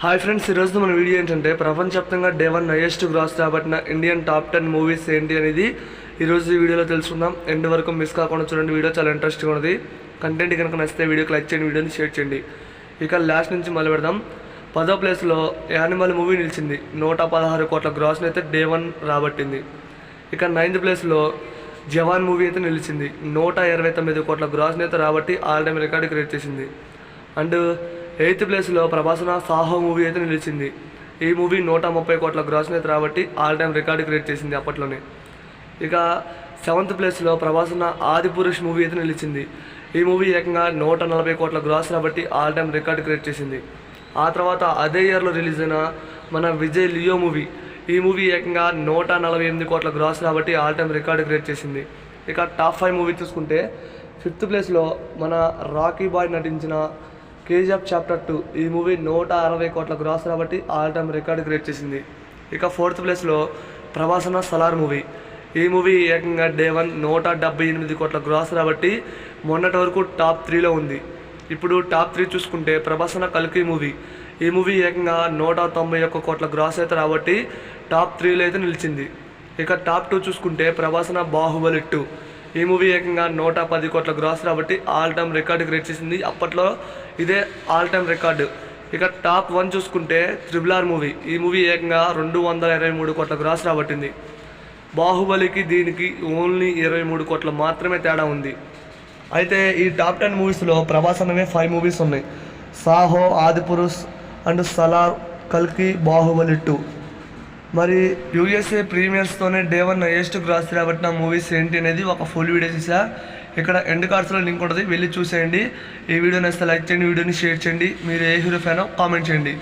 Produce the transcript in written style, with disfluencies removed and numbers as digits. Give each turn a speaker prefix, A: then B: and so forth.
A: Hi friends, ఈరోజు మన video ఏంటంటే ప్రపంచవ్యాప్తంగా డే 1 హైయెస్ట్ గ్రాస్ రాబట్టిన ఇండియన్ టాప్ 10 మూవీస్ ఏంటి అనేది ఈరోజు ఈ వీడియోలో తెలుసుకుందాం. ఎండ్ వరకు మిస్ కాకుండా చూడండి. వీడియో చాలా ఇంట్రెస్టింగ్ ఉన్నది. కంటెంట్ కనుక నచ్చితే వీడియోకి లైక్ చేయండి, వీడియోని షేర్ చేయండి. ఇక లాస్ట్ నుంచి మొదలు పెడదాం. 10వ ప్లేస్లో యానిమల్ మూవీ నిలిచింది. 116 కోట్ల గ్రాస్ని అయితే డే 1 రాబట్టింది. ఇక 9th ప్లేస్లో జవాన్ మూవీ అయితే నిలిచింది. 129 కోట్ల గ్రాస్ని అయితే రాబట్టి ఆల్ టైమ్ రికార్డు క్రియేట్ చేసింది. అండ్ 8th ప్లేస్లో ప్రభాసన సాహో మూవీ అయితే నిలిచింది. ఈ మూవీ 130 కోట్ల గ్రాస్ని అయితే రాబట్టి ఆల్ టైమ్ రికార్డు క్రియేట్ చేసింది అప్పట్లోనే. ఇక 7th ప్లేస్లో ప్రభాసన ఆదిపురుష్ మూవీ అయితే నిలిచింది. ఈ మూవీ ఏకంగా 140 కోట్ల గ్రాస్ రాబట్టి ఆల్ టైమ్ రికార్డు క్రియేట్ చేసింది. ఆ తర్వాత అదే ఇయర్లో రిలీజ్ అయిన మన విజయ్ లియో మూవీ, ఈ మూవీ ఏకంగా 148 కోట్ల గ్రాస్ రాబట్టి ఆల్ టైమ్ రికార్డు క్రియేట్ చేసింది. ఇక టాప్ 5 మూవీ చూసుకుంటే 5th ప్లేస్లో మన రాకీ బాయ్ నటించిన కేజీఎఫ్ చాప్టర్ 2, ఈ మూవీ 160 కోట్ల గ్రాస్ రాబట్టి ఆల్ టైమ్ రికార్డు క్రియేట్ చేసింది. ఇక 4th ప్లేస్లో ప్రభాసన సలార్ మూవీ, ఈ మూవీ ఏకంగా డే 1 178 కోట్ల గ్రాస్ రాబట్టి మొన్నటి వరకు టాప్ 3లో ఉంది. ఇప్పుడు టాప్ 3 చూసుకుంటే ప్రభాసన కల్కి మూవీ, ఈ మూవీ ఏకంగా 191 కోట్ల గ్రాస్ అయితే రాబట్టి టాప్ 3లో అయితే నిలిచింది. ఇక టాప్ 2 చూసుకుంటే ప్రభాసన బాహుబలి 2, ఈ మూవీ ఏకంగా 110 కోట్ల గ్రాస్ రాబట్టి ఆల్ టైమ్ రికార్డు క్రియేట్ చేసింది. అప్పట్లో ఇదే ఆల్ టైమ్ రికార్డు. ఇక టాప్ 1 చూసుకుంటే RRR మూవీ, ఈ మూవీ ఏకంగా 223 కోట్ల గ్రాస్ రాబట్టింది. బాహుబలికి దీనికి ఓన్లీ 23 కోట్ల మాత్రమే తేడా ఉంది. అయితే ఈ టాప్ 10 మూవీస్లో ప్రభాసనమే 5 మూవీస్ ఉన్నాయి. సాహో, ఆదిపురుష్ అండ్ సలార్, కల్కి, బాహుబలి 2. మరి యూఎస్ఏ ప్రీమియర్స్తోనే డే 1 హైయెస్ట్ గ్రాస్ రాబట్టిన మూవీస్ ఏంటి అనేది ఒక ఫుల్ వీడియో తీసా. ఇక్కడ ఎండ్ కార్డ్స్లో లింక్ ఉంటుంది, వెళ్ళి చూసేయండి. ఈ వీడియో నచ్చితే లైక్ చేయండి, వీడియోని షేర్ చేయండి. మీరు ఏ హీరో ఫ్యానో కామెంట్ చేయండి.